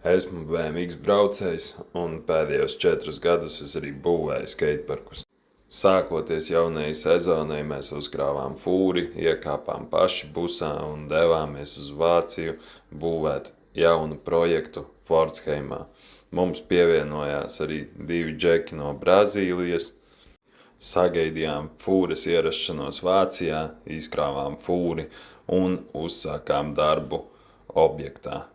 Esmu BMX braucējs un pēdējos 4 gadus es arī būvēju skateparkus. Sākoties jaunajai sezonai, mēs uzkrāvām fūri, iekāpām paši busā un devāmies uz Vāciju būvēt jaunu projektu Fordsheimā. Mums pievienojās arī 2 džeki no Brazīlijas. Sagaidījām fūres ierašanos Vācijā, izkrāvām fūri un uzsākām darbu objektā.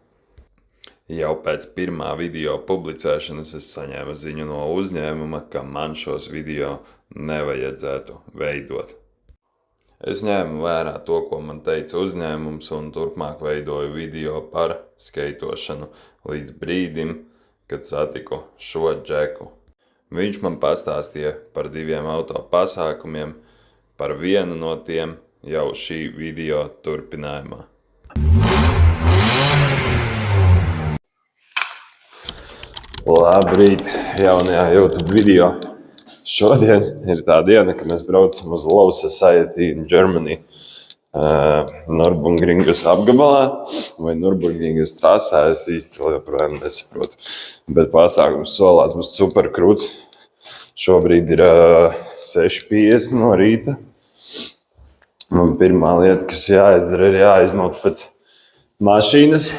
Jau pēc pirmā video publicēšanas es saņēmu ziņu no uzņēmuma, ka man šos video nevajadzētu veidot. Es ņēmu vērā to, ko man teica uzņēmums, un turpmāk veidoju video par skeitošanu līdz brīdim, kad satiku šo džeku. Viņš man pastāstīja par 2 auto pasākumiem, par vienu no tiem jau šī video turpinājumā. Labrīt, jaunajā YouTube video. Šodien ir tā diena, kad mēs braucam uz Low Society in Germany, Nürburgringas apgabalā vai Nürburgringas trasē, es īsti joprojām nesaprotu. Bet pasākums solās būs super krūts. Šobrīd ir 6:50 no rīta. Man pirmā lieta, kas jāizdara, ir jāizmaut pēc mašīnas.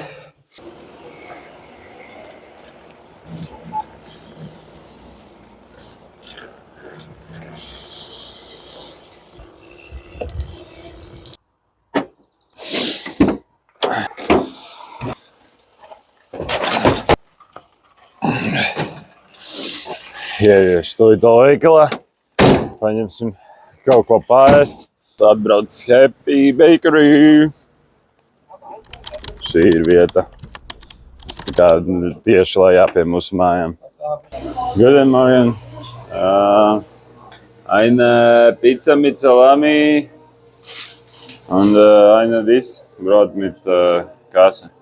Ieiešu tūlīt to veikalā, paņemsim kaut ko pārēst. Atbraucis Happy Bakery. Šī ir vieta. Tas tā kā tieši lejā pie mūsu mājām. Guten Morgen. Eine Pizza mit Salami und eine dies Brot mit Käse.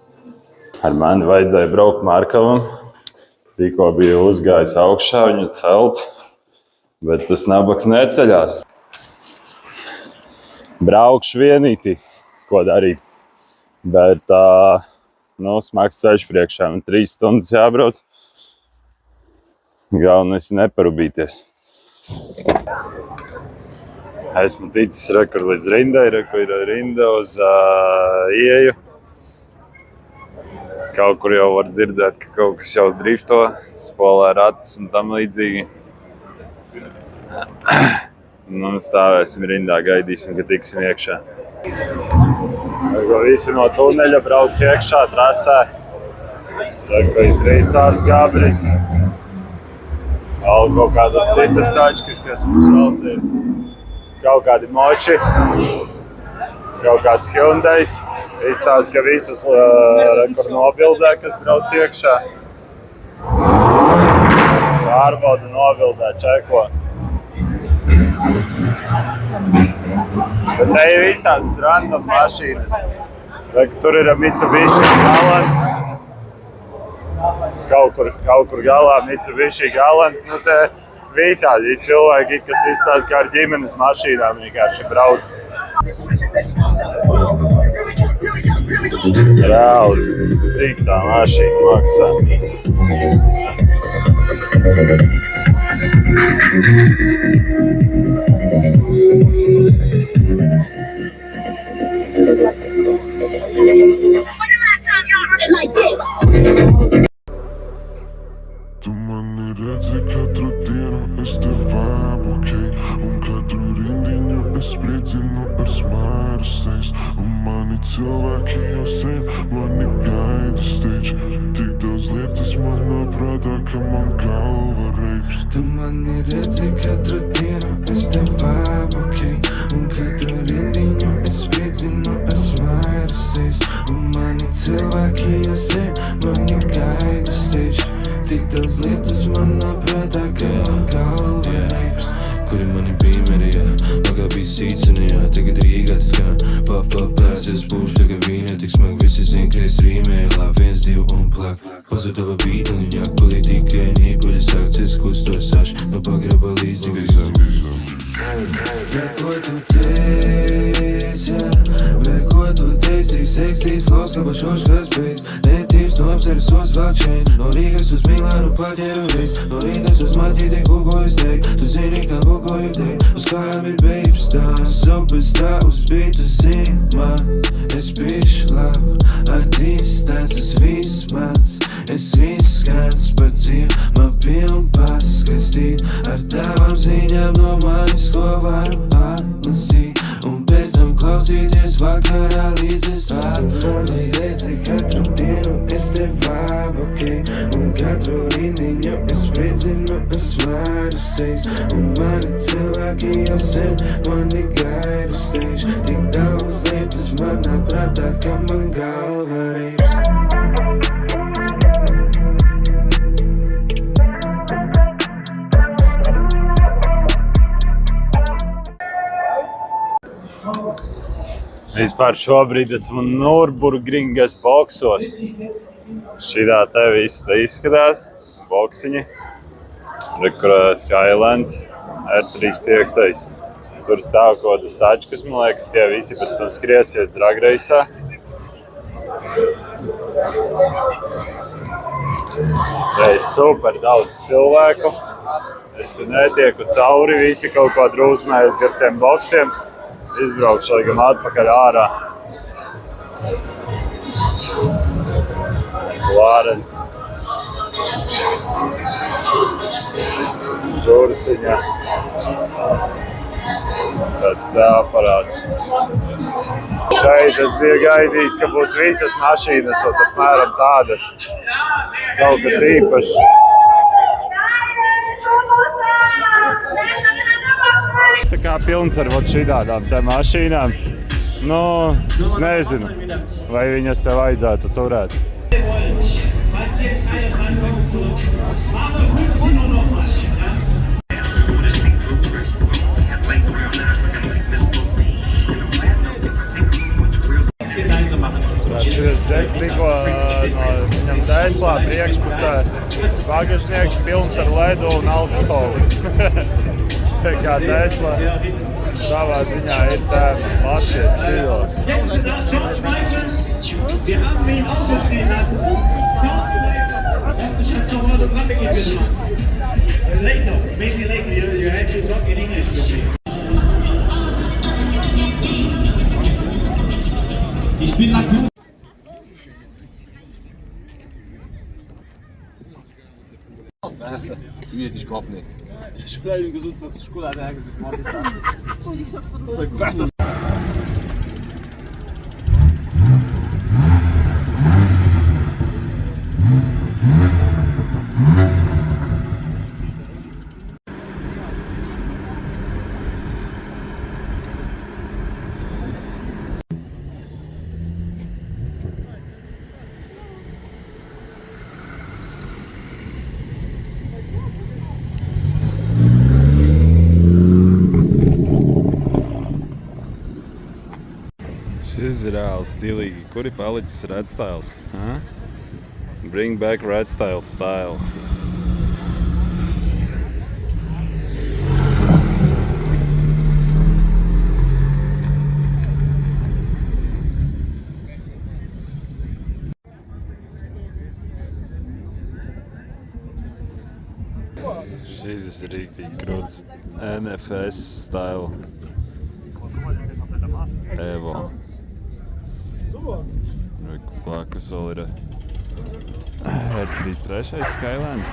Ar mani vajadzēja braukt Markavam. Tikko bija uzgājis augšā viņu celt, bet tas nabaks neceļās. Braukšu vienītī, ko darīt. Bet smags ceļš priekšā, man 3 stundas jābrauc. Galvenais neparubīties. Esmu ticis rekur līdz rindai, rekur ir rinda uz ieju. Kaut kur jau var dzirdēt, ka kaut kas jau drifto, spolē ratus un tam līdzīgi. Stāvēsim rindā, gaidīsim, ka tiksim iekšā. Visi no tuneļa brauc iekšā trasē. Tad ir Trīcārs Gabris. Kaut kādas citas tačkas, kas mums vēl ir. Kaut kādi moči. Kaut kāds Hyundais. Izstāst, ka visus rekur nobildē, kas brauc iekšā. Pārbauda, nobildē, čeko. Bet te ir visādas random mašīnas. Tur ir Mitsubishi Galants. Kaut kur galā Mitsubishi Galants. Te visādi cilvēki, kas izstāst, kā ar ģimenes mašīnām vienkārši brauc. Reāli, cik tā mašīna maksā. Tu mani redzi katru dienu, es tev vēbu, un katru rindiņu es spriedzinu ar smāru sejas, un mani cilvēki jau sen mani gaida steidz. Tik daudz lietas manā prātā, ka man galva reips. Tu mani redzi katru dienu, es tev vēbu, un katru rindiņu es spriedzinu ar smāru sejas, un mani cilvēki jau sen mani gaida steidz. Tik daudz lietas manā prātā, ka man galva reips. Kuri mani bīmerījā, makā bija Sīcenijā, tagad Rīgā tas kā pāpēs, es būšu tagad vīnē, tik smag visi zin, ka es rīmēju, lā 1, 2 un plak. Pazudava bīta un ņāk palīk tikai nīpuļi sāk, cies kustos aš, no pagraba līdz tikai zem. Neko tu teici, neko tu teici, tik seksīs, flows, kā pašoškas beidz. Netīrs no apseres uz valčēn, no Rīgas uz Milānu paķēru reiz. No Rīgas uz Maķīti kukoju steig, tu zini, kā bukoju teik. Uz kājām ir babes stāsts, zupas tā uz bītu zin man. Es bišķi lab, ar distance, es viss mans. Es viss skans, pat dzīv, man piln paskastīt. Ar tavām ziņām no manis, ko varu atlasīt. Un pēc tam klausīties vakarā līdz es varu. Mani redzi katru dienu, es te vabu, ok. Un katru rindiņu es spridzinu, es varu seis. Un mani cilvēki jau sen mani gaida steidž. Tik daudz lietas manā prātā, ka man galva reips. Vispār šobrīd esmu Nürburgringas boksos. Šitā te viss te izskatās. Boksiņi. Kur Skylands R35. Tur stāv kaut kādas tačkas, man liekas, tie visi pēc tam skriesies drag race'ā. Te ir super daudz cilvēku. Es te netieku cauri, visi kaut kā drūzmējas gar tiem boksiem. Izbraukšu laikam atpakaļ ārā. Lārens. Šurciņa. Tāds tā aparāts. Šeit es biju gaidījis, ka būs visas mašīnas, un apmēram tādas. Kaut kas īpašs. Tā kā pilns ar šitādām te mašīnām. Nu, es nezinu, vai viņas te vajadzētu turēt. Šis džeks tikko no viņam Teslā priekšpusē. Bagažnieks pilns ar ledu un alkoholu. Tā kā Tesla savā ziņā ir tēma Latvijas civilos. Wir haben ihn Auto stehen lassen. Ich hab's noch mal dran gegeben. Late now, maybe lately you had to talk in English with me. Ich bin Laktus. Nie, ti šklopni. Ti šklopni gesund, das Škola da gesagt. Šis ir reāli stilīgi. Kur ir palicis Red Styles? Huh? Bring back Red Styles style. Šis ir rīktīgi krūts. NFS style. Evo. Blakus vēl ir R33 Skylands.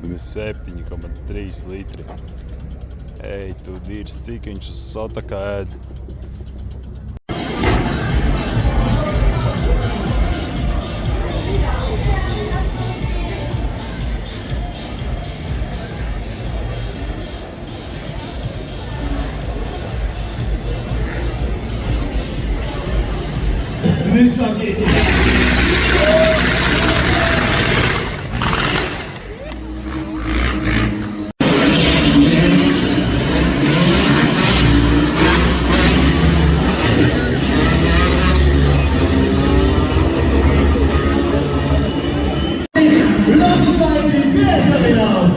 7,3 litri. Ej, tu dīrs, cik viņš uz sotakā ēd. Nissan GT. Law Society Bears Arenas.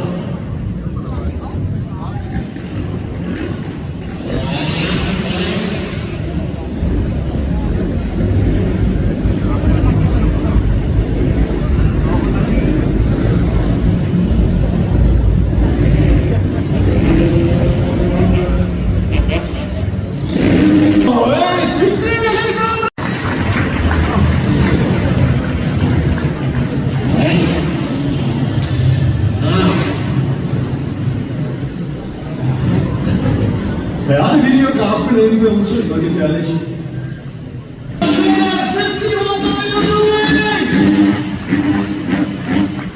Reale Videografen legen wir uns schon immer gefährlich.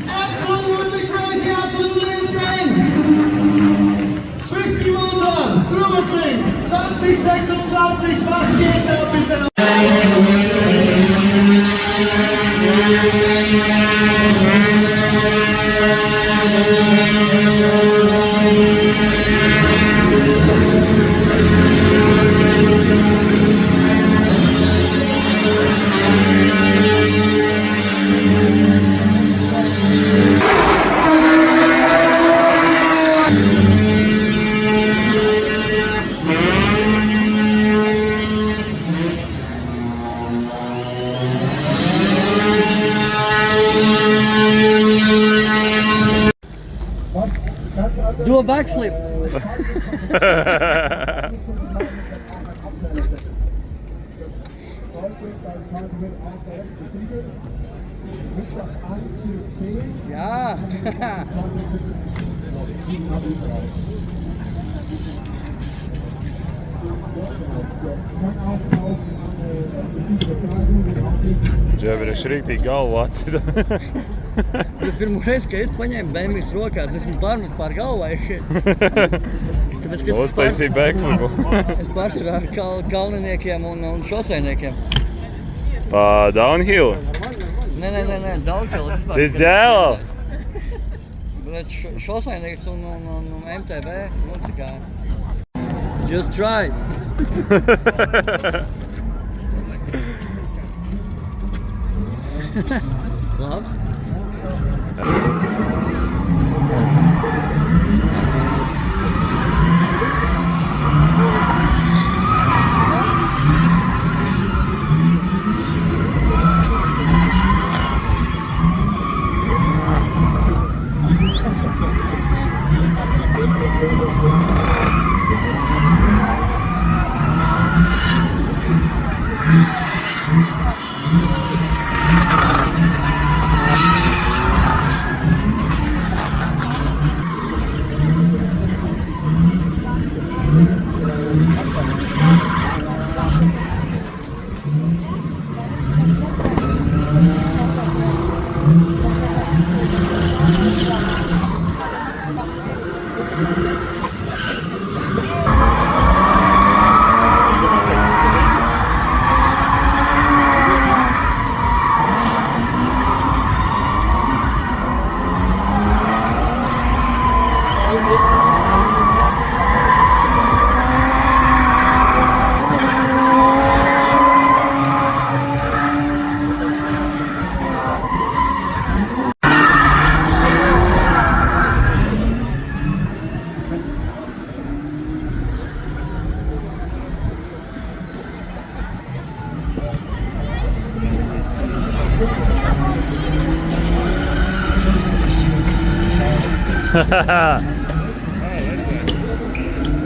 Absolutely crazy, absolutely insane. Swifty Motor, Nürburgring 2026, was geht da bitte? Do a backflip. Ja. Džebreš rīktīgi galvu atcida. Pirmo reizi, kad es paņēmu BMW rokās, es viņu pārmetu pār galvai. Uztaisīja backflipu. Es pārstāvu ar kalniniekiem un šoseiniekiem. Downhill? Nē, downhill. Tas ģēlā? Bet šoseinieks un MTB, nu tā kā. Just try. Labi.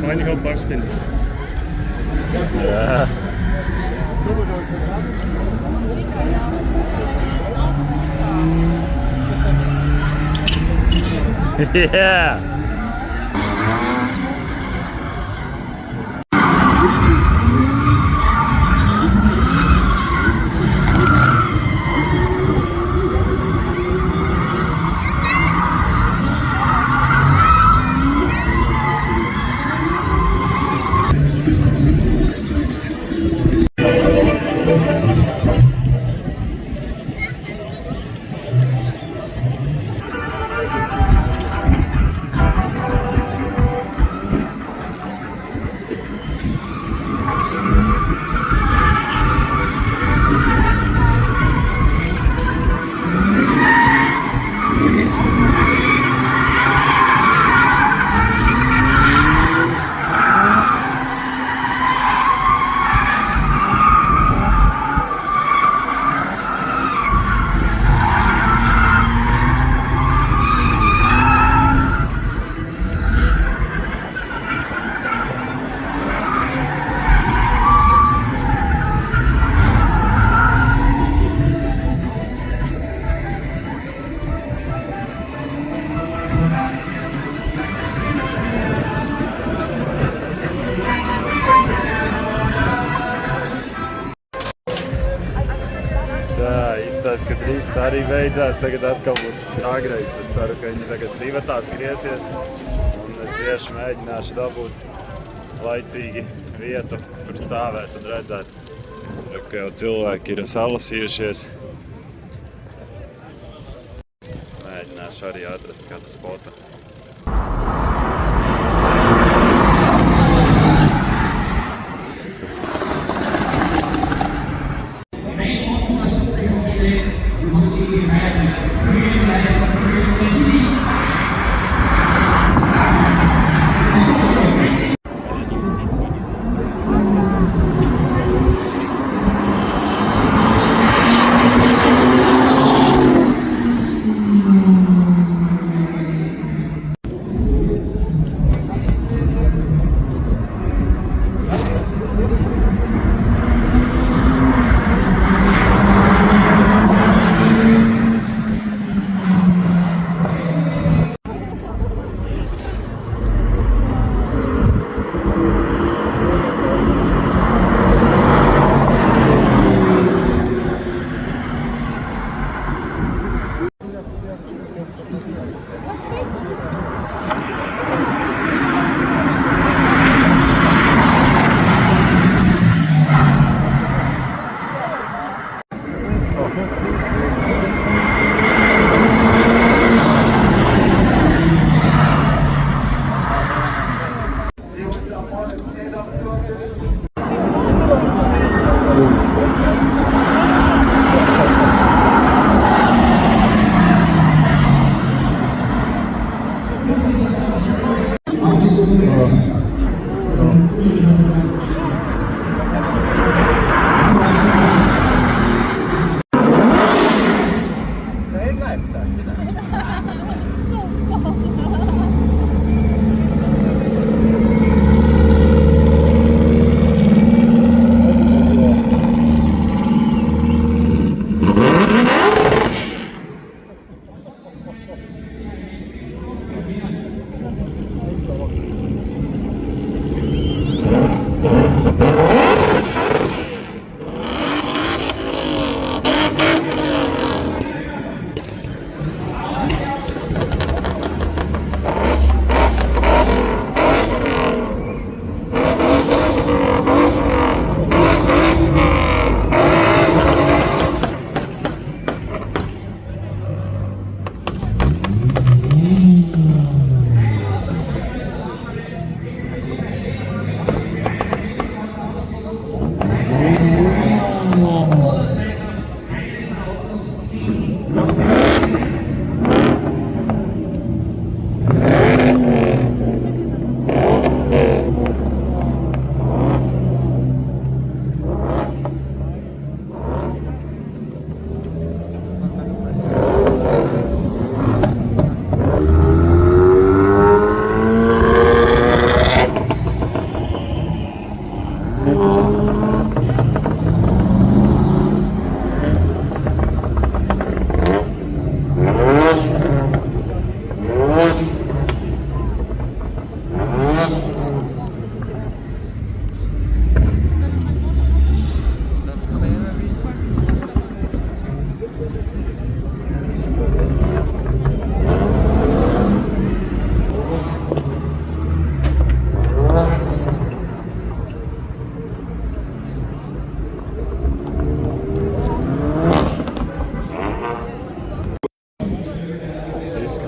Meine gaat barspinnen. Ja. Yeah! Tā izstāsta, ka drifts arī beidzās. Tagad atkal būs dragreis. Es ceru, ka viņi tagad divatā skriesies. Un es iešu mēģināšu dabūt laicīgi vietu, kur stāvēt un redzēt. Ka jau cilvēki ir salasījušies. Mēģināšu arī atrast kādu spotu.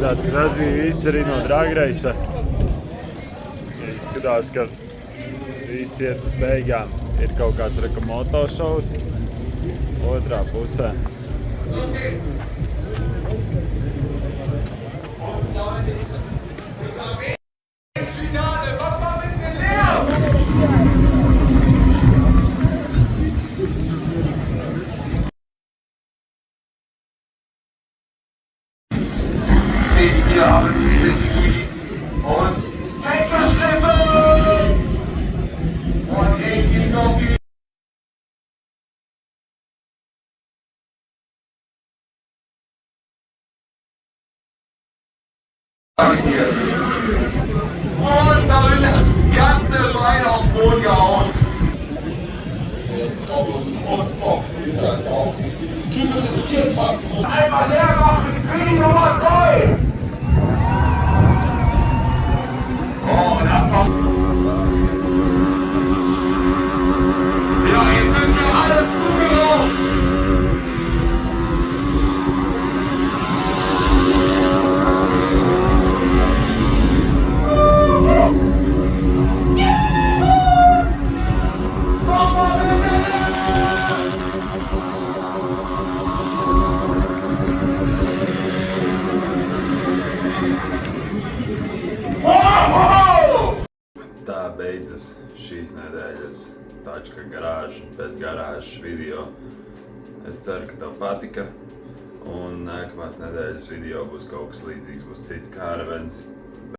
Izskatās, ka tas bija viss arī no Drag Race. Izskatās, ka viss iet uz beigām. Ir kaut kāds motošovs otrā pusē. Und da wird das ganze Bein auf den Boden gehauen. Einmal leer machen, Training Nummer 3. Oh, und abmachen. Ja, jetzt sind hier alles zugeraucht. Tā beidzas šīs nedēļas Tačka garāža bez garāžas video. Es ceru, ka tev patika, un nākamās nedēļas video būs kaut kas līdzīgs, būs cits kāravens.